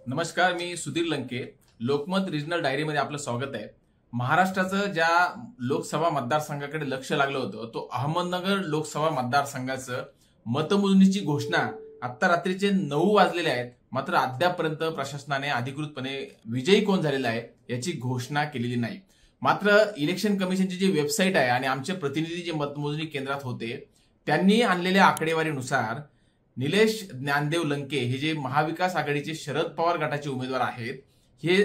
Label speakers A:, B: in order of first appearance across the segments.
A: नमस्कार, मी सुधीर लंके. लोकमत रिजनल डायरीमध्ये आपलं स्वागत आहे. महाराष्ट्राचं ज्या लोकसभा मतदारसंघाकडे लक्ष लागलं होतं तो अहमदनगर लोकसभा मतदारसंघाचं मतमोजणीची घोषणा आता रात्रीचे 9 वाजलेले आहेत. मात्र अद्यापपर्यंत प्रशासनाने अधिकृतपणे विजयी कोण झालेला आहे याची घोषणा केलेली नाही. मात्र इलेक्शन कमिशनची जी वेबसाईट आहे आणि आमचे प्रतिनिधी जे मतमोजणी केंद्रात होते त्यांनी आणलेल्या आकडेवारीनुसार निलेश ज्ञानदेव लंके हे जे महाविकास आघाडीचे शरद पवार गटाचे उमेदवार आहेत हे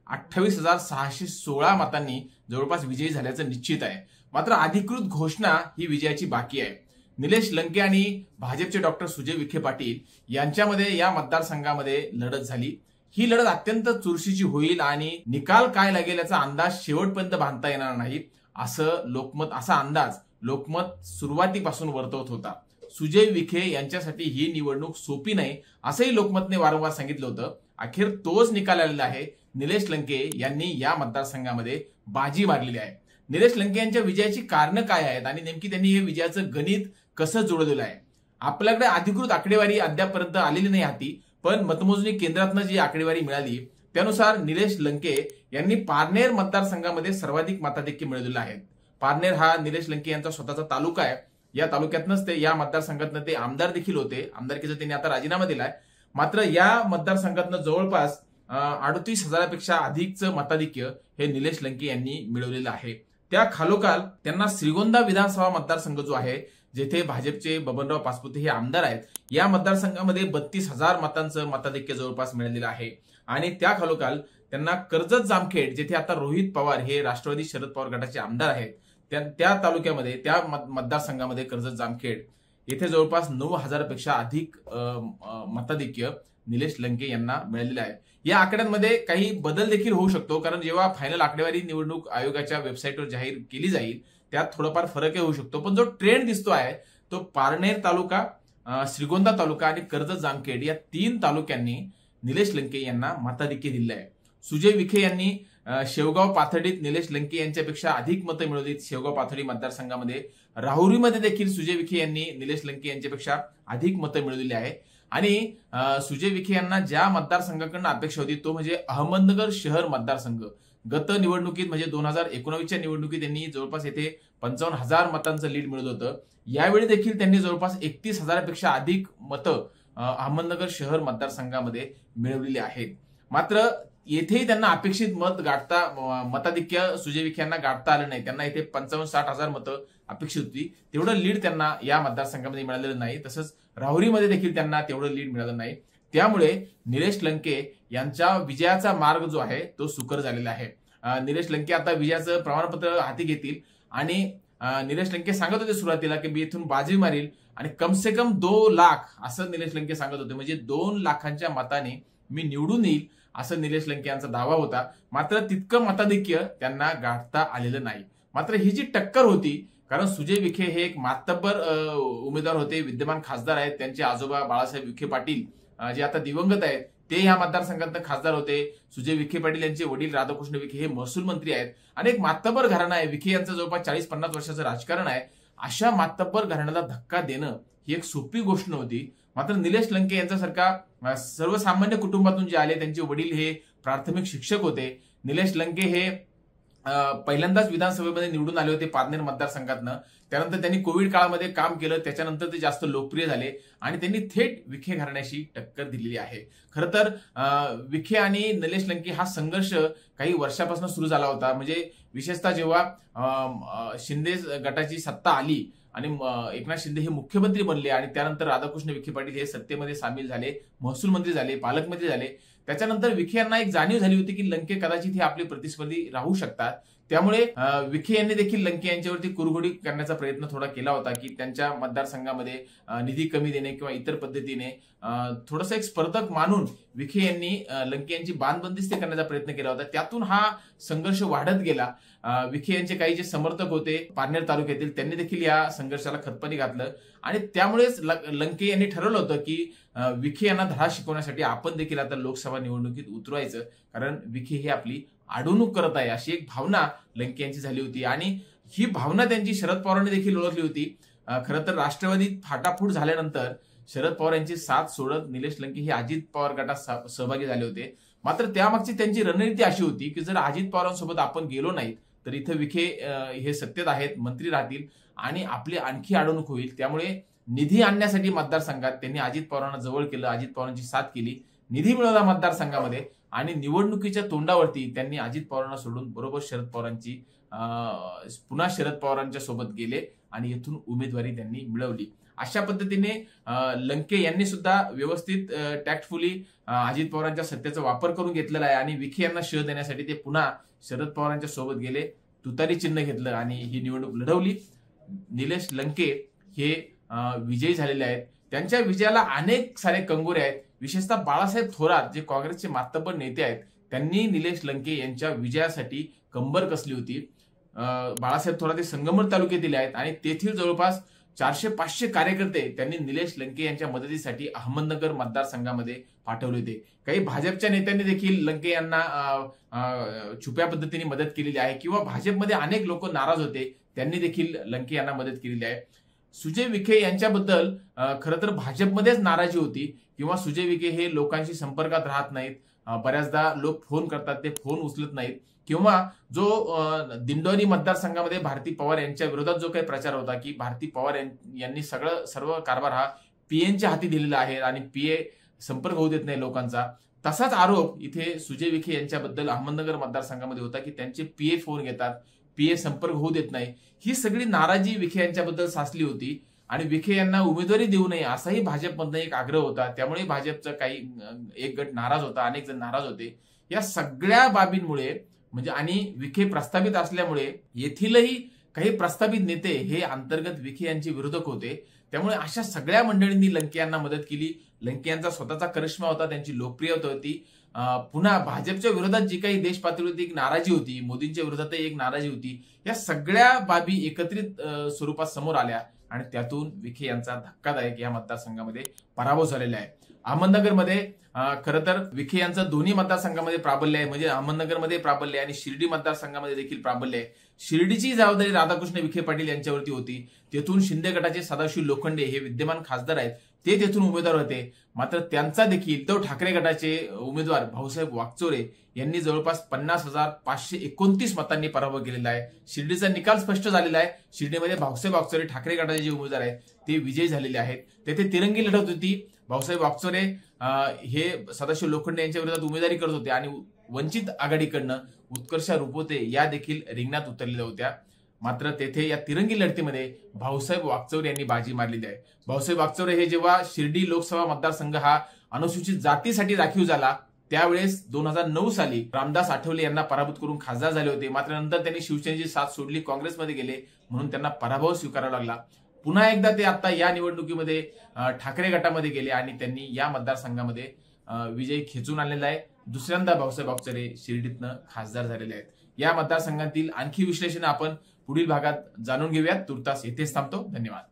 A: 28,616 मतांनी जवळपास विजयी झाल्याचं निश्चित आहे. मात्र अधिकृत घोषणा ही विजयाची बाकी आहे. निलेश लंके आणि भाजपचे डॉक्टर सुजय विखे पाटील यांच्यामध्ये या मतदारसंघामध्ये लढत झाली. ही लढत अत्यंत चुरशीची होईल आणि निकाल काय लागेल याचा अंदाज शेवटपर्यंत बांधता येणार नाही असा अंदाज लोकमत सुरुवातीपासून वर्तवत होता. सुजय विखे यांच्यासाठी ही निवडणूक सोपी नाही असंही लोकमतने वारंवार सांगितलं होतं. अखेर तोच निकाल आलेला आहे. निलेश लंके यांनी या मतदारसंघामध्ये बाजी मारलेली आहे. निलेश लंके यांच्या विजयाची कारणं काय आहेत आणि नेमकी त्यांनी हे विजयाचं गणित कसं जुळवलेलं आहे. आपल्याकडे अधिकृत आकडेवारी अद्यापपर्यंत आलेली नाही हाती, पण मतमोजणी केंद्रातनं जी आकडेवारी मिळाली त्यानुसार निलेश लंके यांनी पारनेर मतदारसंघामध्ये सर्वाधिक मताधिक्य मिळवलेलं आहे. पारनेर हा निलेश लंके यांचा स्वतःचा तालुका आहे. या तालुक्यातनंच ते या मतदारसंघातनं ते आमदार देखील होते. आमदारकीचा त्यांनी आता राजीनामा दिलाय. मात्र या मतदारसंघातनं जवळपास 38,000पेक्षा अधिकचं मताधिक्य हे निलेश लंके यांनी मिळवलेलं आहे. त्या खालोखाल त्यांना श्रीगोंदा विधानसभा मतदारसंघ जो आहे जेथे भाजपचे बबनराव पाचपुते हे आमदार आहेत, या मतदारसंघामध्ये 32,000 मतांचं मताधिक्य जवळपास मिळालेलं आहे. आणि त्या खालोखाल त्यांना कर्जत जामखेड जेथे आता रोहित पवार हे राष्ट्रवादी शरद पवार गटाचे आमदार आहेत त्या तालुक्यामध्ये त्या मतदारसंघामध्ये कर्जत जामखेड येथे जवळपास 9,000पेक्षा अधिक मताधिक्य निलेश लंके यांना मिळालेले आहे. या आकड्यांमध्ये काही बदल देखील होऊ शकतो, कारण जेव्हा फायनल आकडेवारी निवडणूक आयोगाच्या वेबसाईटवर जाहीर केली जाईल त्यात थोडाफार फरकही होऊ शकतो. पण जो ट्रेंड दिसतो आहे तो पारनेर तालुका, श्रीगोंदा तालुका आणि कर्जत जामखेड या 3 तालुक्यांनी निलेश लंके यांना मताधिक्य दिले आहे. सुजय विखे यांनी शेवगाव पाथर्डीत निलेश लंके यांच्यापेक्षा अधिक मतं मिळवलीत. शेवगाव पाथर्डी मतदारसंघामध्ये राहुरीमध्ये देखील सुजय विखे यांनी निलेश लंके यांच्यापेक्षा अधिक मतं मिळवलेली आहे. आणि सुजय विखे यांना ज्या मतदारसंघाकडून अपेक्षा होती तो म्हणजे अहमदनगर शहर मतदारसंघ. गत निवडणुकीत म्हणजे 2019च्या निवडणुकीत त्यांनी जवळपास येथे 55,000 मतांचं लीड मिळवलं होतं. यावेळी देखील त्यांनी जवळपास 31,000पेक्षा अधिक मतं अहमदनगर शहर मतदारसंघामध्ये मिळवलेली आहेत. मात्र येथेही त्यांना अपेक्षित मताधिक्य सुजय विखे यांना गाठता आलं नाही. त्यांना इथे 55-60,000 मतं अपेक्षित होती. तेवढं लीड त्यांना या मतदारसंघामध्ये मिळालेलं नाही. तसंच राहुरीमध्ये देखील त्यांना तेवढं लीड मिळालं नाही. त्यामुळे निलेश लंके यांच्या विजयाचा मार्ग जो आहे तो सुकर झालेला आहे. निलेश लंके आता विजयाचं प्रमाणपत्र हाती घेतील आणि निलेश लंके सांगत होते सुरुवातीला की मी इथून बाजी मारील आणि कमसे कम 2 लाख असं निलेश लंके सांगत होते. म्हणजे 2 लाखांच्या मताने मी निवडून येईल असं निलेश लंके यांचा दावा होता. मात्र तितकं मताधिक्य त्यांना गाठता आलेलं नाही. मात्र ही जी टक्कर होती, कारण सुजय विखे हे एक मातब्बर उमेदवार होते, विद्यमान खासदार आहेत. त्यांचे आजोबा बाळासाहेब विखे पाटील जे आता दिवंगत आहेत ते ह्या मतदारसंघात खासदार होते. सुजय विखे पाटील यांचे वडील राधाकृष्ण विखे हे महसूल मंत्री आहेत आणि एक मातब्बर घराणा आहे. विखे यांचं जवळपास 40-50 वर्षाचं राजकारण आहे. अशा मातब्बर घराण्याला धक्का देणं ही एक सोपी गोष्ट नव्हती. मात्र निलेश लंके यांच्यासारखा सर्वसामान्य कुटुंबातून जे आले, त्यांचे वडील हे प्राथमिक शिक्षक होते. निलेश लंके हे पहिल्यांदाच विधानसभेमध्ये निवडून आले होते पारनेर मतदारसंघातनं. त्यानंतर त्यांनी कोविड काळामध्ये काम केलं, त्याच्यानंतर ते जास्त लोकप्रिय झाले आणि त्यांनी थेट विखे घराण्याशी टक्कर दिलेली आहे. खरं तर विखे आणि निलेश लंके हा संघर्ष काही वर्षापासून सुरू झाला होता. म्हणजे विशेषतः जेव्हा शिंदे गटाची सत्ता आली आणि एकनाथ शिंदे हे मुख्यमंत्री बनले आणि त्यानंतर राधाकृष्ण विखे पाटील हे सत्तेमध्ये सामील झाले, महसूल मंत्री झाले, पालकमंत्री झाले. त्याच्यानंतर विखे यांना एक जाणीव झाली होती की लंके कदाचित हे आपले प्रतिस्पर्धी राहू शकतात. त्यामुळे विखे यांनी देखील लंके यांच्यावरती कुरघोडी करण्याचा प्रयत्न थोडा केला होता की त्यांच्या मतदारसंघामध्ये निधी कमी देणे किंवा इतर पद्धतीने थोडंसं एक स्पर्धक मानून विखे यांनी लंके यांची बांधबंदिस्ती करण्याचा प्रयत्न केला होता. त्यातून हा संघर्ष वाढत गेला. विखे यांचे काही जे समर्थक होते पारनेर तालुक्यातील त्यांनी देखील या संघर्षाला खतपाणी घातलं आणि त्यामुळेच लंके यांनी ठरवलं होतं की विखे यांना धडा शिकवण्यासाठी आपण देखील आता लोकसभा निवडणुकीत उतरवायचं, कारण विखे ही आपली अडवणूक करत आहे अशी एक भावना लंके यांची झाली होती. आणि ही भावना त्यांची शरद पवारांनी देखील ओळखली होती. खरं तर राष्ट्रवादीत फाटाफूट झाल्यानंतर शरद पवार यांची साथ सोडत निलेश लंके हे अजित पवार गटात सहभागी झाले होते. मात्र त्यामागची त्यांची रणनीती अशी होती की जर अजित पवारांसोबत आपण गेलो नाही तर इथं विखे हे सत्तेत आहेत, मंत्री राहतील आणि आपली आणखी अडवणूक होईल. त्यामुळे निधी आणण्यासाठी मतदारसंघात त्यांनी अजित पवारांना जवळ केलं, अजित पवारांची साथ केली, निधी मिळवला मतदारसंघामध्ये आणि निवडणुकीच्या तोंडावरती त्यांनी अजित पवारांना सोडून बरोबर शरद पवारांची पुन्हा शरद पवारांच्या सोबत गेले आणि येथून उमेदवारी त्यांनी मिळवली. अशा पद्धतीने लंके यांनी सुद्धा व्यवस्थित टॅक्टफुली अजित पवारांच्या सत्तेचा वापर करून घेतलेला आहे आणि विखे यांना शह देण्यासाठी ते पुन्हा शरद पवारांच्या सोबत गेले, तुतारी चिन्ह घेतलं आणि ही निवडणूक लढवली. निलेश लंके हे विजयी झालेले आहेत. त्यांच्या विजयाला अनेक सारे कंगोरे आहेत. विशेषतः बाळासाहेब थोरात जे काँग्रेसचे मातब्बर नेते आहेत त्यांनी निलेश लंके यांच्या विजयासाठी कंबर कसली होती. बाळासाहेब थोरात हे संगमनेर तालुक्यातील आहेत आणि तेथील जवळपास 400-500 कार्यकर्ते त्यांनी निलेश लंके यांच्या मदतीसाठी अहमदनगर मतदारसंघामध्ये पाठवले होते. काही भाजपच्या नेत्यांनी देखील लंके यांना छुप्या पद्धतीने मदत केलेली आहे किंवा भाजपमध्ये अनेक लोक नाराज होते, त्यांनी देखील लंके यांना मदत केलेली आहे. सुजय विखे यांच्याबद्दल खरं तर भाजपमध्येच नाराजी होती किंवा सुजय विखे हे लोकांशी संपर्कात राहत नाहीत. बऱ्याचदा लोक फोन करतात, ते फोन उचलत नाहीत किंवा जो दिंडोरी मतदारसंघामध्ये भारती पवार यांच्या विरोधात जो काही प्रचार होता की भारती पवार यांनी सर्व कारभार हा पीएनच्या हाती दिलेला आहे आणि पीए संपर्क होऊ देत नाही लोकांचा, तसाच आरोप इथे सुजय विखे यांच्याबद्दल अहमदनगर मतदारसंघामध्ये होता की त्यांचे पीए फोन घेतात, पीए संपर्क होऊ देत नाही. ही सगळी नाराजी विखे यांच्याबद्दल साचली होती आणि विखे यांना उमेदवारी देऊ नये असाही भाजपमधनं एक आग्रह होता. त्यामुळे भाजपचा काही एक गट नाराज होता, अनेक जण नाराज होते. या सगळ्या बाबींमुळे म्हणजे आणि विखे प्रस्थापित असल्यामुळे येथीलही काही प्रस्थापित नेते हे अंतर्गत विखे यांचे विरोधक होते. त्यामुळे अशा सगळ्या मंडळींनी लंके यांना मदत केली. लंके यांचा स्वतःचा करिश्मा होता, त्यांची लोकप्रियता होती. पुन्हा भाजपच्या विरोधात जी काही देश पातळीवरती एक नाराजी होती, मोदींच्या विरोधातही एक नाराजी होती, या सगळ्या बाबी एकत्रित स्वरूपात समोर आल्या आणि त्यातून विखे यांचा धक्कादायक या मतदारसंघामध्ये पराभव झालेला आहे. अहमदनगरमध्ये खरं तर विखे यांचं दोन्ही मतदारसंघामध्ये प्राबल्य आहे, म्हणजे अहमदनगरमध्ये प्राबल्य आहे आणि शिर्डी मतदारसंघामध्ये देखील प्राबल्य आहे. शिर्डीची जबाबदारी राधाकृष्ण विखे पाटील यांच्यावरती होती. तेथून शिंदे गटाचे सदाशिव लोखंडे हे विद्यमान खासदार आहेत, ते तेथून उमेदवार होते. मात्र त्यांचा देखील उद्धव ठाकरे गटाचे उमेदवार भाऊसाहेब वागचोरे यांनी जवळपास 50,529 मतांनी पराभव केलेला आहे. शिर्डीचा निकाल स्पष्ट झालेला आहे. शिर्डीमध्ये भाऊसाहेब वागचोरे ठाकरे गटाचे जे उमेदवार आहेत ते विजयी झालेले आहेत. तेथे तिरंगी लढत होती. भाऊसाहेब वागचोरे हे सदाशिव लोखंडे यांच्या विरोधात उमेदवारी करत होते आणि वंचित आघाडीकडनं उत्कर्षा रुपोते या देखील रिंगणात उतरलेल्या होत्या. मात्र तेथे या तिरंगी लढतीमध्ये भाऊसाहेब वागचौरे यांनी बाजी मारलेली आहे. भाऊसाहेब वागचौरे हे जेव्हा शिर्डी लोकसभा मतदारसंघ हा अनुसूचित जातीसाठी राखीव झाला त्यावेळेस 2009 साली रामदास आठवले यांना पराभूत करून खासदार झाले होते. मात्र नंतर त्यांनी शिवसेनेची साथ सोडली, काँग्रेसमध्ये गेले, म्हणून त्यांना पराभव स्वीकारावा लागला. पुन्हा एकदा ते आता या निवडणुकीमध्ये ठाकरे गटामध्ये गेले आणि त्यांनी या मतदारसंघामध्ये विजय खेचून आणलेला आहे. दुसऱ्यांदा भाऊसाहेब वागचौरे शिर्डीतनं खासदार झालेले आहेत. या मतदारसंघातील आणखी विश्लेषण आपण पुढील भागात जाणून घेऊयात. तुर्तास येथेच थांबतो. धन्यवाद.